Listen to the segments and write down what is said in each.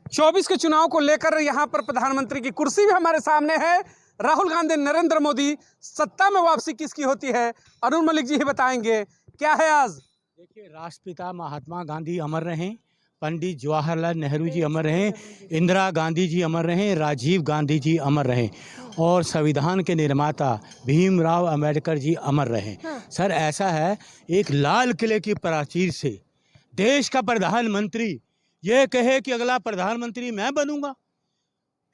24 के चुनाव को लेकर यहाँ पर प्रधानमंत्री की कुर्सी भी हमारे सामने है। राहुल गांधी, नरेंद्र मोदी, सत्ता में वापसी किसकी होती है, अरुण मलिक जी ही बताएंगे। क्या है आज? देखिए, राष्ट्रपिता महात्मा गांधी अमर रहें, पंडित जवाहरलाल नेहरू जी अमर रहें, इंदिरा गांधी जी अमर रहें, राजीव गांधी जी अमर रहें और संविधान के निर्माता भीमराव अंबेडकर जी अमर रहें। सर, ऐसा है, एक लाल किले की प्राचीर से देश का प्रधानमंत्री ये कहे कि अगला प्रधानमंत्री मैं बनूंगा।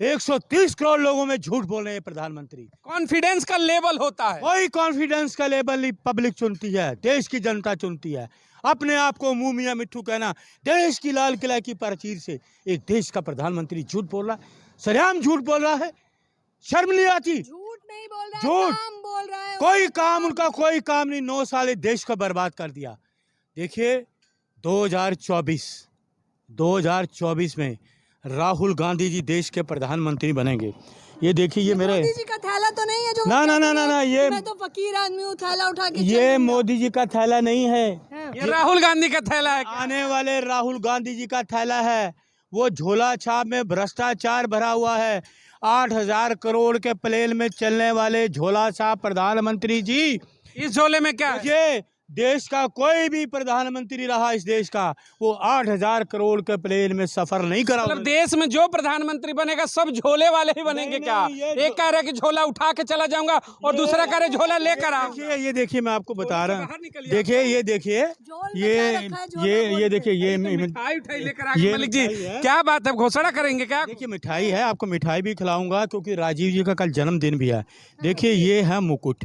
130 करोड़ लोगों में झूठ बोल रहे हैं प्रधानमंत्री। कॉन्फिडेंस का लेवल होता है। कोई कॉन्फिडेंस का लेवल नहीं, पब्लिक चुनती है, देश की जनता चुनती है। अपने आप को मुंह मियां मिट्ठू कहना, देश की लाल किला की प्राचीर से एक देश का प्रधानमंत्री झूठ बोल रहा है, सरेआम झूठ बोल रहा है। शर्म नहीं आती? झूठ नहीं बोल रहा है, झूठ काम बोल रहा है। कोई काम, उनका कोई काम नहीं। 9 साल इस देश को बर्बाद कर दिया। देखिए, 2024 में राहुल गांधी जी देश के प्रधानमंत्री बनेंगे। ये देखिए, ये मेरे मोदी जी का थैला तो नहीं है जो ना ना ना ना ना ये मैं तो फकीर आदमी हूँ, थैला उठा के ये मोदी जी का थैला नहीं है, ये राहुल गांधी का थैला है। आने वाले राहुल गांधी जी का थैला है। वो झोला छाप में भ्रष्टाचार भरा हुआ है। 8,000 करोड़ के प्लेन में चलने वाले झोला छाप प्रधानमंत्री जी, इस झोले में क्या है? देखिए, देश का कोई भी प्रधानमंत्री रहा इस देश का, वो 8,000 करोड़ के प्लेन में सफर नहीं करा। मतलब देश में जो प्रधानमंत्री बनेगा सब झोले वाले ही बनेंगे? क्या एक कह रहा है कि झोला उठा के चला जाऊंगा और दूसरा कह रहे झोला लेकर आओ। देखिए, ये देखिए, मैं आपको बता रहा हूँ। देखिए, ये देखिए, ये देखिए, ये मिठाई उठाई लेकर आ गए। मलिक जी, क्या बात है, घोषणा करेंगे क्या? देखिए, मिठाई है, आपको मिठाई भी खिलाऊंगा क्योंकि राजीव जी का कल जन्मदिन भी है। देखिए, ये है मुकुट,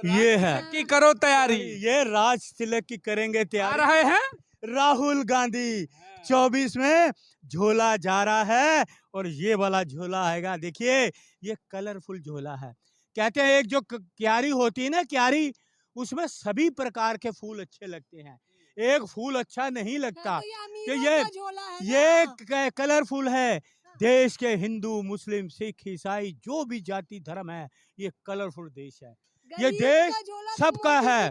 ये है की करो तैयारी। ये राज तिलक की करेंगे आ तैयारी। रहे हैं राहुल गांधी 24 में झोला जा रहा है और ये वाला झोला आएगा। देखिए, ये कलरफुल झोला है। कहते हैं एक जो क्यारी होती है ना, क्यारी, उसमें सभी प्रकार के फूल अच्छे लगते हैं, एक फूल अच्छा नहीं लगता। तो ये कलरफुल है। देश के हिंदू, मुस्लिम, सिख, ईसाई जो भी जाति धर्म है, ये कलरफुल देश है। ये देश सबका है,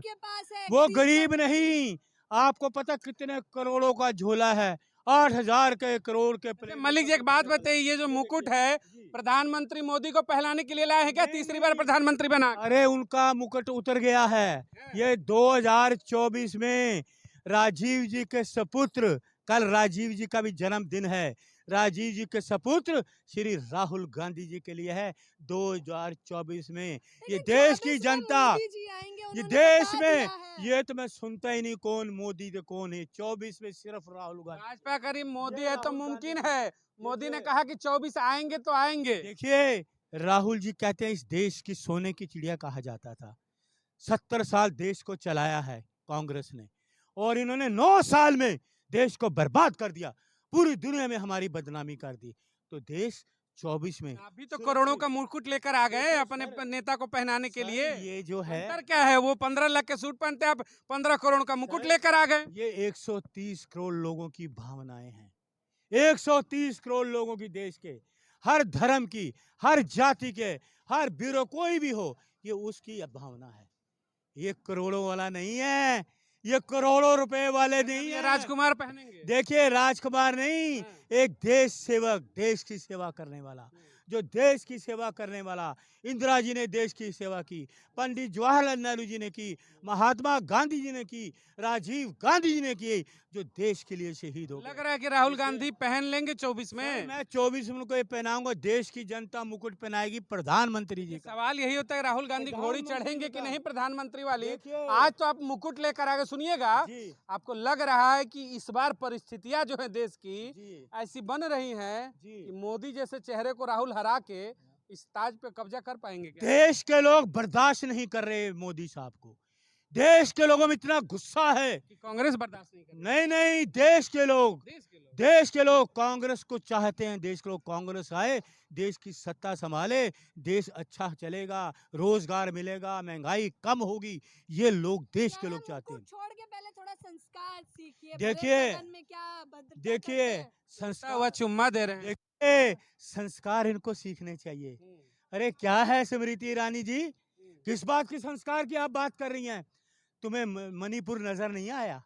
वो गरीब नहीं। आपको पता कितने करोड़ों का झोला है? 8,000 के करोड़ के प्लेन। मलिक जी, एक बात बताइए, ये जो मुकुट है प्रधानमंत्री मोदी को पहनाने के लिए लाए हैं क्या? तीसरी बार प्रधानमंत्री बना? अरे, उनका मुकुट उतर गया है। ये 2024 में राजीव जी के सपुत्र, कल राजीव जी का भी जन्मदिन है, राजीव जी के सपुत्र श्री राहुल गांधी जी के लिए है। 2024 में ये देश की जनता, ये देश में, ये तो मैं सुनता ही नहीं कौन मोदी तो कौन है। 24 में सिर्फ राहुल गांधी। भाजपा करीब मोदी है तो मुमकिन है। मोदी ने कहा कि 24 आएंगे तो आएंगे। देखिए, राहुल जी कहते हैं इस देश की सोने की चिड़िया कहा जाता था। 70 साल देश को चलाया है कांग्रेस ने और इन्होंने 9 साल में देश को बर्बाद कर दिया, पूरी दुनिया में हमारी बदनामी कर दी। तो देश 24 में अभी तो करोड़ों का मुकुट लेकर आ गए अपने नेता को पहनाने के लिए। ये जो है, अंतर क्या है? वो 15 लाख के सूट पहनते, आप 15 करोड़ का मुकुट लेकर आ गए। ये 130 करोड़ लोगों की भावनाएं हैं। 130 करोड़ लोगों की, देश के हर धर्म की, हर जाति के, हर ब्यूरो कोई भी हो, ये उसकी भावना है। ये करोड़ों वाला नहीं है, ये करोड़ों रुपए वाले नहीं है। राजकुमार पहनेंगे। देखिए, राजकुमार नहीं, एक देश सेवक, देश की सेवा करने वाला, जो देश की सेवा करने वाला। इंदिरा जी ने देश की सेवा की, पंडित जवाहरलाल नेहरू जी ने की, महात्मा गांधी जी ने की, राजीव गांधी जी ने की, जो देश के लिए शहीद हो गए। लग रहा है कि राहुल गांधी पहन लेंगे 24 में। मैं 24 में उनको ये पहनाऊंगा, देश की जनता मुकुट पहनाएगी प्रधानमंत्री जी का। सवाल यही होता है, राहुल गांधी घोड़ी चढ़ेंगे कि नहीं प्रधानमंत्री वाली? आज तो आप मुकुट लेकर आगे, सुनिएगा, आपको लग रहा है कि इस बार परिस्थितियां जो है देश की ऐसी बन रही हैं कि मोदी जैसे चेहरे को राहुल हरा के इस ताज पे कब्जा कर पाएंगे क्या? देश के लोग बर्दाश्त नहीं कर रहे मोदी साहब को। देश के लोगों में इतना गुस्सा है कि कांग्रेस बर्दाश्त नहीं कर नहीं नहीं, देश के लोग कांग्रेस को चाहते हैं। देश के लोग कांग्रेस आए, देश की सत्ता संभाले, देश अच्छा चलेगा, रोजगार मिलेगा, महंगाई कम होगी, ये लोग देश के लोग चाहते हैं। छोड़ के पहले थोड़ा संस्कार सीखिए। देखिए, संस्कार, वह चुम्मा दे रहे हैं। देखिए, संस्कार इनको सीखने चाहिए। अरे क्या है स्मृति ईरानी जी, किस बात की संस्कार की आप बात कर रही हैं? तुम्हें मणिपुर नजर नहीं आया?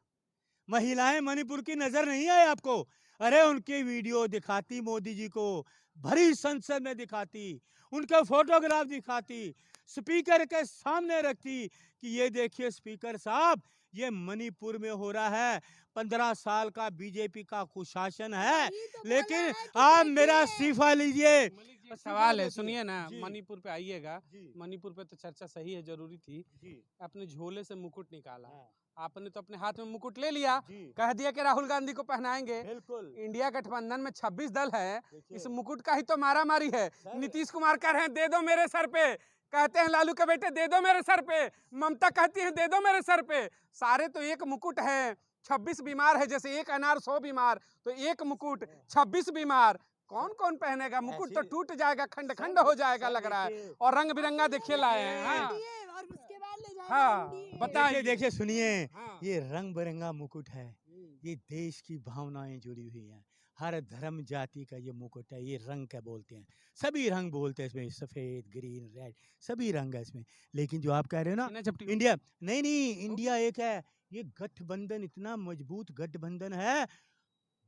महिलाएं मणिपुर की नजर नहीं आए आपको? अरे उनकी वीडियो दिखाती मोदी जी को, भरी संसद में दिखाती, उनका फोटोग्राफ दिखाती, स्पीकर के सामने रखती कि ये देखिए स्पीकर साहब, ये मणिपुर में हो रहा है, 15 साल का बीजेपी का कुशासन है, यही तो बोला लेकिन है कि आप मेरा देखिए। इस्तीफा लीजिए। मलिक जी, सवाल है, देखिए। सुनिए ना, जी। मणिपुर पे आइएगा। जी मणिपुर पे तो चर्चा सही है, जरूरी थी। जी आपने झोले से मुकुट निकाला, हाँ, आपने तो अपने हाथ में मुकुट ले लिया, जी कह दिया कि राहुल गांधी को पहनाएंगे। बिल्कुल। इंडिया गठबंधन में 26 दल है, देखिए, इस मुकुट का ही तो मारा मारी है। सर। नीतीश कुमार कह रहे हैं दे दो मेरे सर पे, कहते हैं लालू के बेटे दे दो मेरे सर पे, ममता कहती है दे दो मेरे सर पे। सारे तो एक मुकुट है, 26 बीमार है, जैसे एक अनार 100 बीमार, तो एक मुकुट 26 बीमार, कौन कौन पहनेगा? मुकुट तो ऐसी- टूट जाएगा, खंड खंड सर, हो जाएगा सर लग रहा है। देखिए। और रंग बिरंगा देखिए लाए हैं। हाँ NDA और उसके बाद ले जाएगा हाँ, NDA। बताइए। देखिए देखिए सुनिए, हाँ। ये रंग बिरंगा मुकुट है, ये देश की भावनाएं जुड़ी हुई हैं, हर धर्म जाति का ये मुकुट है, ये रंग क्या बोलते हैं, सभी रंग बोलते हैं इसमें, सफेद ग्रीन रेड सभी रंग है इसमें। लेकिन जो आप कह रहे हो ना, सीना चपटी इंडिया नहीं इंडिया एक है, ये गठबंधन इतना मजबूत गठबंधन है,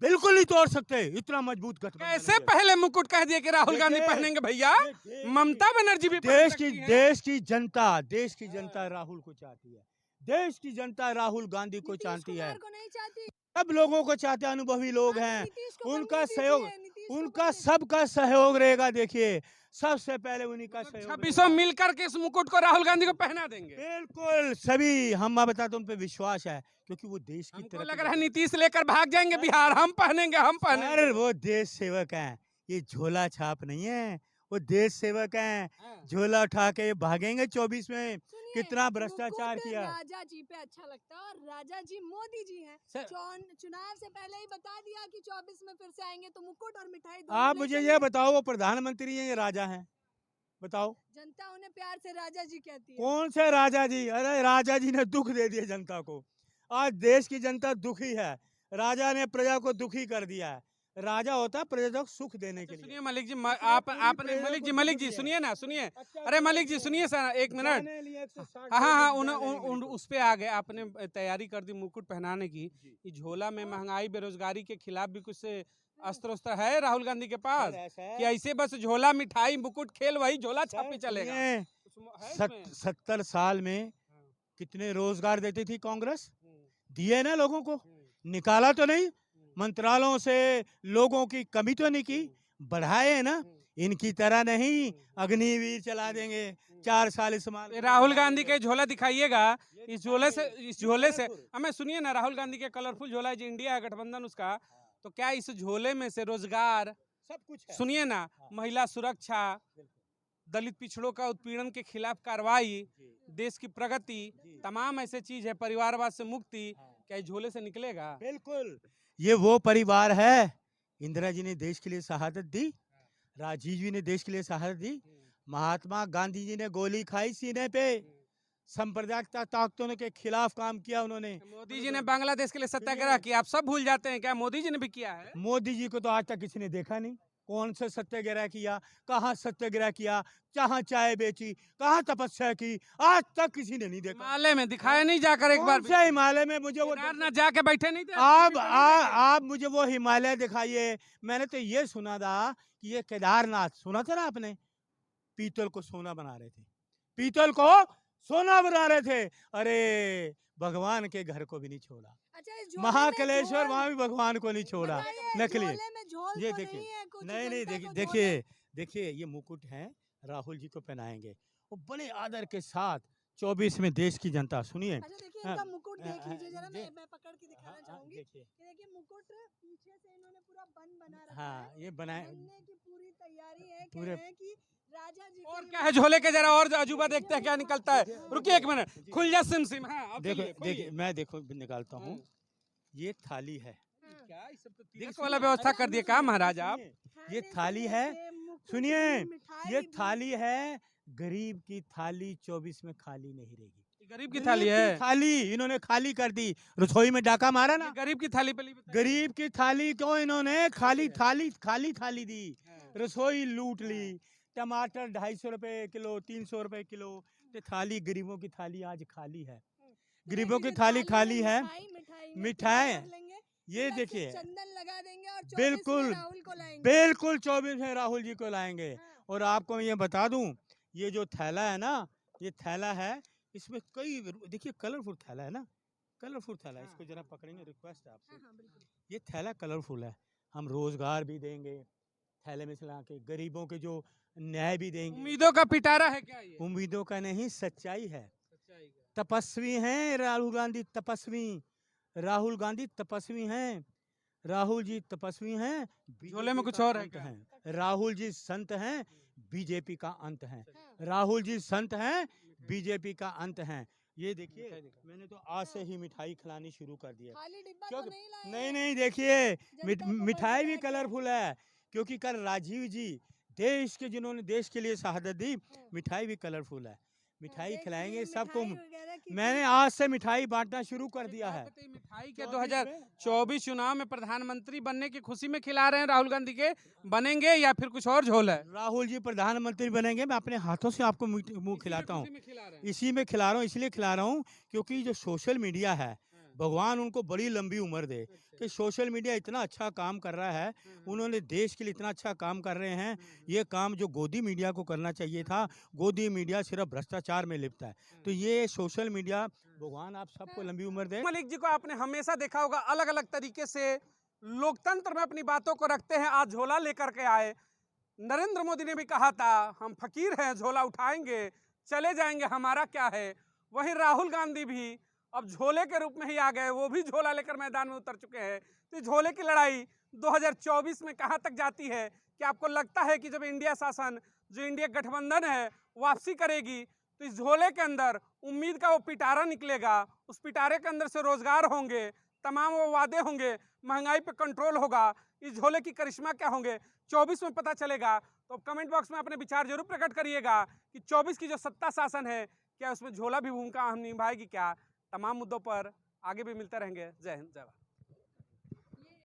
बिल्कुल नहीं तोड़ सकते, इतना मजबूत गठबंधन है कैसे ये। पहले मुकुट कह दिए कि राहुल गांधी देखिए, पहनेंगे भैया? ये देश ममता बनर्जी भी पहन देश सकती की हैं। देश की जनता राहुल को चाहती है, देश की जनता राहुल गांधी को नीतीश चाहती है, कुमार को नहीं चाहती। सब लोगों को चाहते हैं, अनुभवी लोग हाँ, तो हैं, नीतीश को उनका बनने सहयोग, दीजिए, नीतीश को उनका बनने- सबका सहयोग रहेगा। देखिए सबसे पहले उन्हीं का सहयोग 2600 रहेगा। मिलकर के इस मुकुट को राहुल गांधी को पहना देंगे। बिल्कुल सभी, हम मैं बताता हूं, उन पे विश्वास है, क्योंकि वो देश की हमको तरफ लग रहा है नीतीश लेकर भाग जाएंगे बिहार, हम पहनेंगे हम पहनेंगे। सर वो देश सेवक हैं, ये झोला छाप नहीं है, वो देश सेवक हैं, हाँ। झोला उठा के भागेंगे 24 में। सुनिए, कितना भ्रष्टाचार मुकुट किया। राजा जी पे अच्छा लगता है, और राजा जी मोदी जी हैं। सर- चुनाव से पहले ही बता दिया कि 24 में फिर से आएंगे, तो मुकुट और मिठाई दोनों आप ले मुझे चलिए। ये बताओ, वो प्रधानमंत्री हैं ये राजा हैं? बताओ जनता उन्हें प्यार से राजा जी कहती है। कौन से राजा जी? अरे राजा जी ने दुख दे दिया जनता को, आज देश की जनता दुखी है, राजा ने प्रजा को दुखी कर दिया है। राजा होता है प्रजा को सुख देने के लिए। सुनिए मलिक जी, इसने आपने प्रजा मलिक को जी, दुख मलिक जी दिया। सुनिए ना, सुनिए। अच्छा, अरे मलिक जी सुनिए सर, एक मिनट। जाने लिए 160 हाँ हाँ हाँ, लोग उन, जाने उन, लिए उन, मेरे को। उस पे आ गए। आपने तैयारी कर दी मुकुट पहनाने की। जी। इस झोला में महंगाई बेरोजगारी के खिलाफ भी कुछ से अस्त्र उस्त्र है राहुल गांधी के पास? सर, ऐसा है, कि ऐसे बस झोला मिठाई मुकुट खेल वही झोला सर, छापी चलेगा? सुनिए, है इसमें? 70 साल में हाँ। कितने रोजगार देती थी कांग्रेस? हम्म, दिए ना लोगों को, हम्म, निकाला तो नहीं, हम्म, मंत्रालयों से लोगों की कमी तो नहीं की, बढ़ाए हैं ना। हम्म। इनकी तरह नहीं अग्निवीर चला देंगे, 4 साल इस्तेमाल राहुल गांधी के झोला दिखाइएगा। ये इस झोले से, दिखाएंगे, इस झोले से कलरफुल। हमें सुनिए ना, राहुल गांधी के कलरफुल झोला है जो इंडिया है गठबंधन उसका, तो क्या इस झोले में से रोजगार, सब कुछ है। सुनिए ना, हाँ। महिला सुरक्षा, बिल्कुल। दलित पिछड़ों का उत्पीड़न के खिलाफ कार्रवाई, जी, देश की प्रगति, जी। तमाम ऐसे चीज है, परिवारवाद से मुक्ति, हाँ। क्या इस झोले से निकलेगा? बिल्कुल, ये वो परिवार है, इंदिरा जी ने देश के लिए शहादत दी, राजीव जी ने देश के लिए शहादत दी, महात्मा गांधी जी ने गोली खाई सीने पे, सांप्रदायिक ताकतों के खिलाफ काम किया उन्होंने। मोदी जी ने बांग्लादेश के लिए सत्याग्रह किया, आप सब भूल जाते हैं क्या? मोदी जी ने भी किया है। मोदी जी को तो आज तक किसी ने देखा नहीं, कौन से सत्याग्रह किया, कहाँ सत्याग्रह किया, कहाँ चाय बेची, कहाँ तपस्या की, आज तक किसी ने नहीं देखा। हिमालय में दिखाया नहीं जाकर एक बार कौन भी? से हिमालय में? मुझे वो केदारनाथ जाके बैठे नहीं थे? आप मुझे वो हिमालय दिखाइए। मैंने तो ये सुना था कि ये केदारनाथ, सुना था ना आपने, पीतल को सोना बना रहे थे, पीतल को सोना बना रहे थे। अरे भगवान के घर को भी नहीं छोड़ा, अच्छा, इस झोले में महाकलेश्वर झोल- वहां भी भगवान को नहीं छोड़ा। बताइए, नकली। झोले में झोल ये तो देखिए, नहीं है कुछ, नहीं जनता देखिए को देखिए झोल- देखिए, ये मुकुट है, राहुल जी को पहनाएंगे, वो बड़े आदर के साथ 24 में देश की जनता, सुनिए। अच्छा देखिए, हाँ, इनका मुकुट देख हाँ, लीजिए जरा, दे- मैं पकड़ के दिखाना हाँ, चाहूंगी। देखिए, ये देखिए मुकुट पीछे से इन्होंने पूरा बन बना रखा हाँ है, ये बनाए बनने की पूरी तैयारी है, कह पूरे- रहे हैं कि राजा जी और के क्या है झोले के? जरा और अजूबा देखते हैं क्या निकलता है। रुकिए एक मिनट, खुल जा सिम सिम। हाँ अब देखो चलिए, खोलिए। देखिए, मैं देखो निकालता हूँ, हाँ। ये थाली है, हाँ। क्या ये सब तो देखिए, तिलक वाला सुनिए, व्यवस्था अरे कर दिए सुनिए, का महाराज आप? सुनिए, खाने ये से थाली है, लेके मुकुट सुनिए, भी, मिठाई ये भी। थाली है, गरीब की थाली 24 में खाली नहीं रहेगी। गरीब की थाली है? थाली इन्होंने खाली कर दी, रसोई में डाका मारा ये ना, गरीब की थाली पे गरीब की थाली को इन्होंने खाली थाली दी, हाँ। रसोई लूट ली, टमाटर 250 रुपए किलो, 300 रुपए किलो, तो थाली, गरीबों की थाली आज खाली है, तो गरीबों देखिए, की जो थाली में खाली है। मिठाई में मिठाई क्या कर लेंगे? ये बस देखिए चंदन लगा देंगे और 24 बिल्कुल, में राहुल को लाएंगे। बिल्कुल 24 में राहुल जी को लाएंगे। हाँ। और आपको मैं ये बता दूं, ये जो थैला है ना, ये थैला है, इसमें कई देखिए कलरफुल थैला है ना, कलरफुल थैला है। इसको जरा पकड़ेंगे, रिक्वेस्ट है आपसे। हाँ, हाँ, बिल्कुल। ये थैला कलरफुल है, हम रोजगार भी देंगे थैले में से ला के, गरीबों के जो न्याय भी देंगे। उम्मीदों का पिटारा है क्या ये? उम्मीदों का नहीं, सच्चाई है। सच्चाई का। तपस्वी हैं राहुल गांधी, तपस्वी। राहुल गांधी तपस्वी हैं, राहुल जी तपस्वी हैं, झोले में बीजेपी कुछ का और है अंत क्या? है। राहुल जी संत हैं, बीजेपी का अंत है। हाँ। राहुल जी संत हैं, बीजेपी का अंत है। ये देखिए मिठाई दिखाओ। मैंने तो आज से ही मिठाई खिलानी शुरू कर दी है। खाली डिब्बा तो क्योंकि नहीं लाए नहीं हैं। नहीं देखिए जनता को मिठाई भी बड़ा क्या? कलरफुल है, क्योंकि कल राजीव जी देश के जिन्होंने देश के लिए शहादत दी, हाँ। मिठाई भी कलरफुल है। मिठाई देख खिलाएंगे लीजिए सबको। मिठाई वगैरह की मैंने चीज़। आज से मिठाई बांटना शुरू कर एक दिया बात है। बताइए, मिठाई के 24 में 2024 चुनाव में प्रधानमंत्री बनने की खुशी में खिला रहे हैं राहुल गांधी के, बनेंगे या फिर कुछ और झोल है? राहुल जी प्रधानमंत्री बनेंगे, मैं अपने हाथों से आपको मुंह इसी में खिलाता हूँ। खुशी में खिला रहे हैं। इसी में खिला रहा हूँ, इसलिए खिला रहा हूँ क्योंकि जो सोशल मीडिया है, हाँ। भगवान उनको बड़ी लंबी उम्र दे अच्छा। कि सोशल मीडिया इतना अच्छा काम कर रहा है। हाँ। उन्होंने देश के लिए इतना अच्छा काम कर रहे हैं। हाँ। ये काम जो गोदी मीडिया को करना चाहिए था, गोदी मीडिया सिर्फ भ्रष्टाचार में लिप्त है। हाँ। तो ये सोशल मीडिया, भगवान आप सबको लंबी उम्र दे। मलिक जी को आपने हमेशा देखा होगा अलग अलग तरीके से लोकतंत्र में अपनी बातों को रखते हैं। आज झोला लेकर के आए। नरेंद्र मोदी ने भी कहा था हम फकीर हैं, झोला उठाएंगे चले जाएंगे, हमारा क्या है। वहीं राहुल गांधी भी अब झोले के रूप में ही आ गए, वो भी झोला लेकर मैदान में उतर चुके हैं। तो इस झोले की लड़ाई 2024 में कहां तक जाती है? क्या आपको लगता है कि जब इंडिया शासन, जो इंडिया गठबंधन है, वापसी करेगी तो इस झोले के अंदर उम्मीद का वो पिटारा निकलेगा, उस पिटारे के अंदर से रोजगार होंगे, तमाम वो वादे होंगे, महंगाई पे कंट्रोल होगा, इस झोले की करिश्मा क्या होंगे 24 में पता चलेगा। तो कमेंट बॉक्स में अपने विचार जरूर प्रकट करिएगा कि 24 की जो सत्ता शासन है, क्या उसमें झोला भी भूमिका अहम निभाएगी क्या। तमाम मुद्दों पर आगे भी मिलते रहेंगे। जय हिंद, जय भारत।